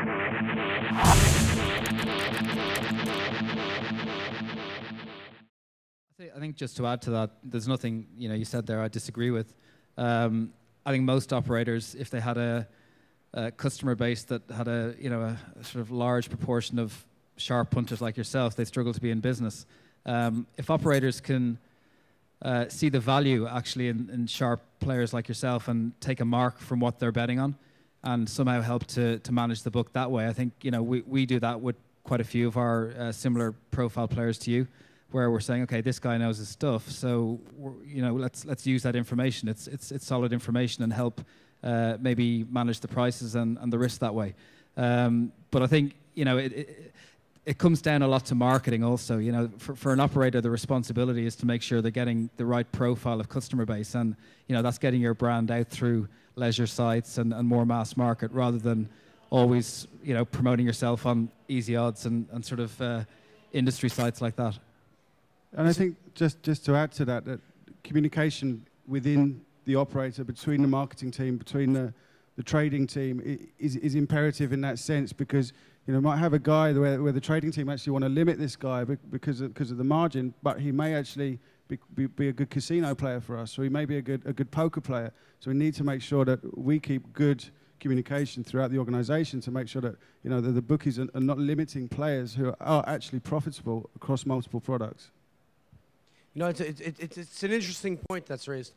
I think just to add to that, there's nothing you said there I disagree with. I think most operators, if they had a customer base that had a sort of large proportion of sharp punters like yourself, they struggle to be in business. If operators can see the value actually in sharp players like yourself and take a mark from what they're betting on, and somehow help to manage the book that way, I think we do that with quite a few of our similar profile players to you, where we're saying, okay, this guy knows his stuff, so let's use that information. It's solid information and help maybe manage the prices and the risk that way. But I think it comes down a lot to marketing also. For an operator, the responsibility is to make sure they're getting the right profile of customer base, and that's getting your brand out through leisure sites and more mass market, rather than always promoting yourself on easy odds and sort of industry sites like that. And I think just to add to that, that communication within the operator, between the marketing team, between the trading team is imperative in that sense, because you might have a guy where the trading team actually want to limit this guy because of the margin, but he may actually be a good casino player for us, or he may be a good poker player. So we need to make sure that we keep good communication throughout the organisation to make sure that that the bookies are not limiting players who are actually profitable across multiple products. It's an interesting point that's raised.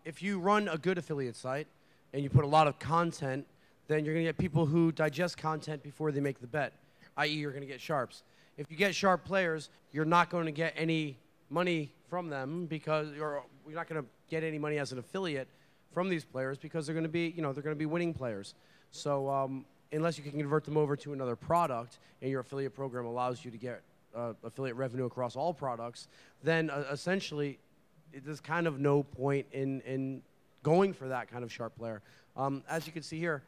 If you run a good affiliate site and you put a lot of content, then you're going to get people who digest content before they make the bet, i.e. you're going to get sharps. If you get sharp players, you're not going to get any money from them, because you're not going to get any money as an affiliate from these players, because they're going to be, they're going to be winning players. So unless you can convert them over to another product and your affiliate program allows you to get affiliate revenue across all products, then essentially there's kind of no point in going for that kind of sharp player. As you can see here,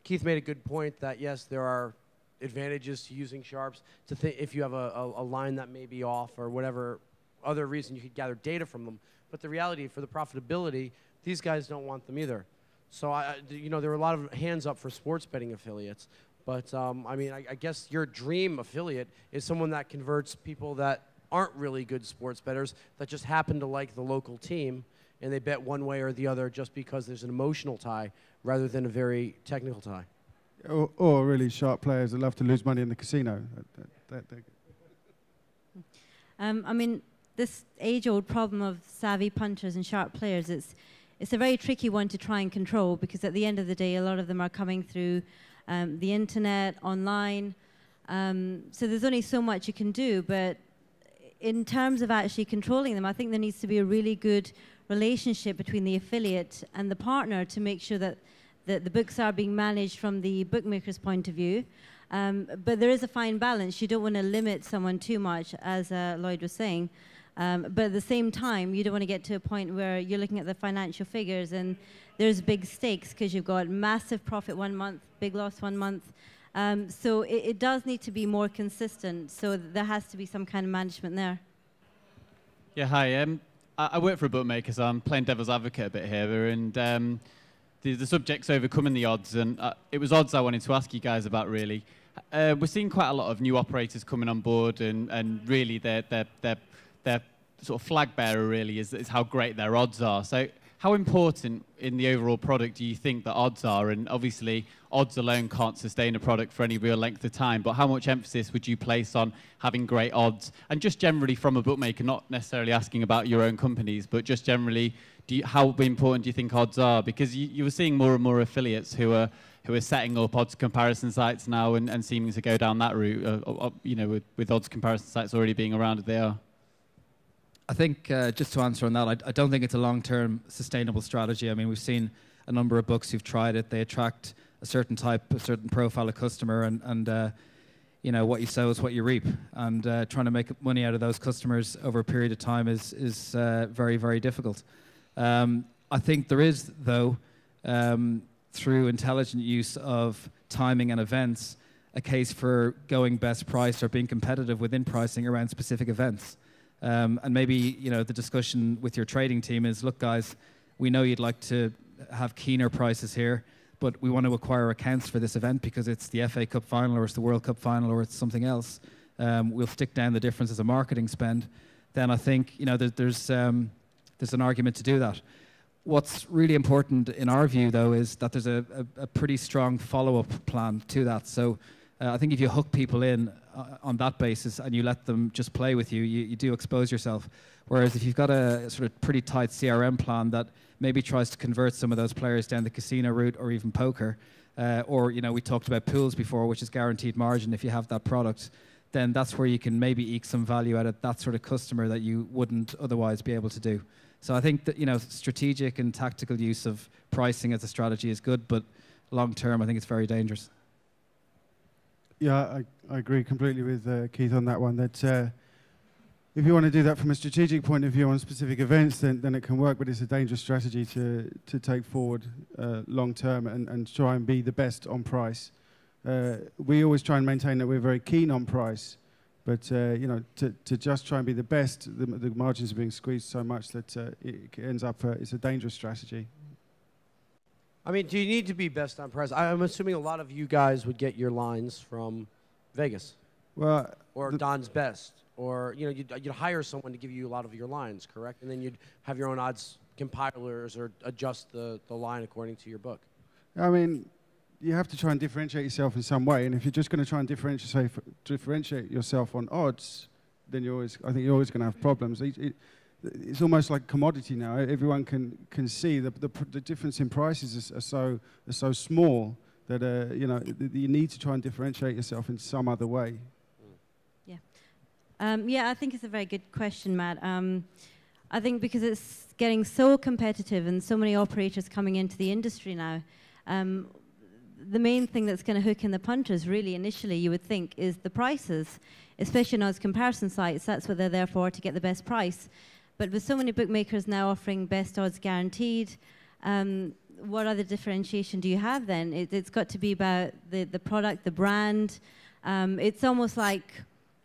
Keith made a good point that yes, there are advantages to using sharps. If you have a line that may be off or whatever other reason, you could gather data from them. But the reality, for the profitability, these guys don't want them either. So there are a lot of hands up for sports betting affiliates. But I guess your dream affiliate is someone that converts people that aren't really good sports bettors, that just happen to like the local team, and they bet one way or the other just because there's an emotional tie rather than a very technical tie. Or really sharp players that love to lose money in the casino. This age-old problem of savvy punters and sharp players, it's a very tricky one to try and control, because at the end of the day, a lot of them are coming through the internet, online. So there's only so much you can do. But in terms of actually controlling them, I think there needs to be a really good relationship between the affiliate and the partner to make sure that the books are being managed from the bookmaker's point of view. But there is a fine balance. You don't want to limit someone too much, as Lloyd was saying. But at the same time, you don't want to get to a point where you're looking at the financial figures and there's big stakes, because you've got massive profit one month, big loss one month. So it does need to be more consistent. So there has to be some kind of management there. Yeah, hi. I work for a bookmaker, so I'm playing devil's advocate a bit here. And the subject's overcoming the odds. And it was odds I wanted to ask you guys about, really. We're seeing quite a lot of new operators coming on board, and really their sort of flag bearer really is how great their odds are. So how important in the overall product do you think that odds are? And obviously, odds alone can't sustain a product for any real length of time, but how much emphasis would you place on having great odds? And just generally from a bookmaker, not necessarily asking about your own companies, but just generally, how important do you think odds are? Because you were seeing more and more affiliates who are setting up odds comparison sites now and seeming to go down that route, with odds comparison sites already being around as they are. I think, just to answer on that, I don't think it's a long-term sustainable strategy. I mean, we've seen a number of books who've tried it. They attract a certain type, a certain profile of customer, and what you sow is what you reap. And trying to make money out of those customers over a period of time is very, very difficult. I think there is, though, through intelligent use of timing and events, a case for going best price or being competitive within pricing around specific events. And maybe the discussion with your trading team is, look guys, we know you'd like to have keener prices here, but we want to acquire accounts for this event because it's the FA Cup final or it's the World Cup final or it's something else, we'll stick down the difference as a marketing spend, then I think there's an argument to do that. What's really important in our view, though, is that there's a pretty strong follow-up plan to that. So I think if you hook people in on that basis and you let them just play with you, you do expose yourself. Whereas if you've got a sort of pretty tight CRM plan that maybe tries to convert some of those players down the casino route or even poker, or we talked about pools before, which is guaranteed margin if you have that product, then that's where you can maybe eke some value out of that sort of customer that you wouldn't otherwise be able to do. So I think that strategic and tactical use of pricing as a strategy is good, but long term I think it's very dangerous. Yeah, I agree completely with Keith on that one. That if you want to do that from a strategic point of view on specific events, then it can work, but it's a dangerous strategy to take forward long term and try and be the best on price. We always try and maintain that we're very keen on price, but to just try and be the best, the margins are being squeezed so much that it ends up it's a dangerous strategy. I mean, do you need to be best on price? I'm assuming a lot of you guys would get your lines from Vegas, or Don's Best, or you'd hire someone to give you a lot of your lines, correct? And then you'd have your own odds compilers or adjust the line according to your book. I mean, you have to try and differentiate yourself in some way, and if you're just going to try and differentiate yourself on odds, then I think you're always going to have problems. It's almost like commodity now. Everyone can see the difference in prices are so small that you need to try and differentiate yourself in some other way. Yeah, I think it's a very good question, Matt. I think because it's getting so competitive and so many operators coming into the industry now, the main thing that's going to hook in the punters, really, initially, you would think, is the prices, especially on those comparison sites. That's what they're there for, to get the best price. But with so many bookmakers now offering best odds guaranteed, what other differentiation do you have then? It's got to be about the product, the brand. It's almost like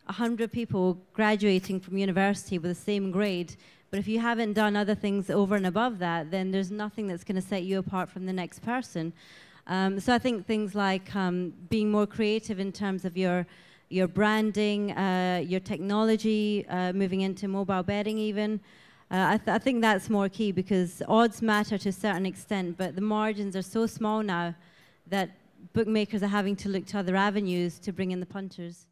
100 people graduating from university with the same grade. But if you haven't done other things over and above that, then there's nothing that's going to set you apart from the next person. So I think things like being more creative in terms of your branding, your technology, moving into mobile betting even. I think that's more key, because odds matter to a certain extent, but the margins are so small now that bookmakers are having to look to other avenues to bring in the punters.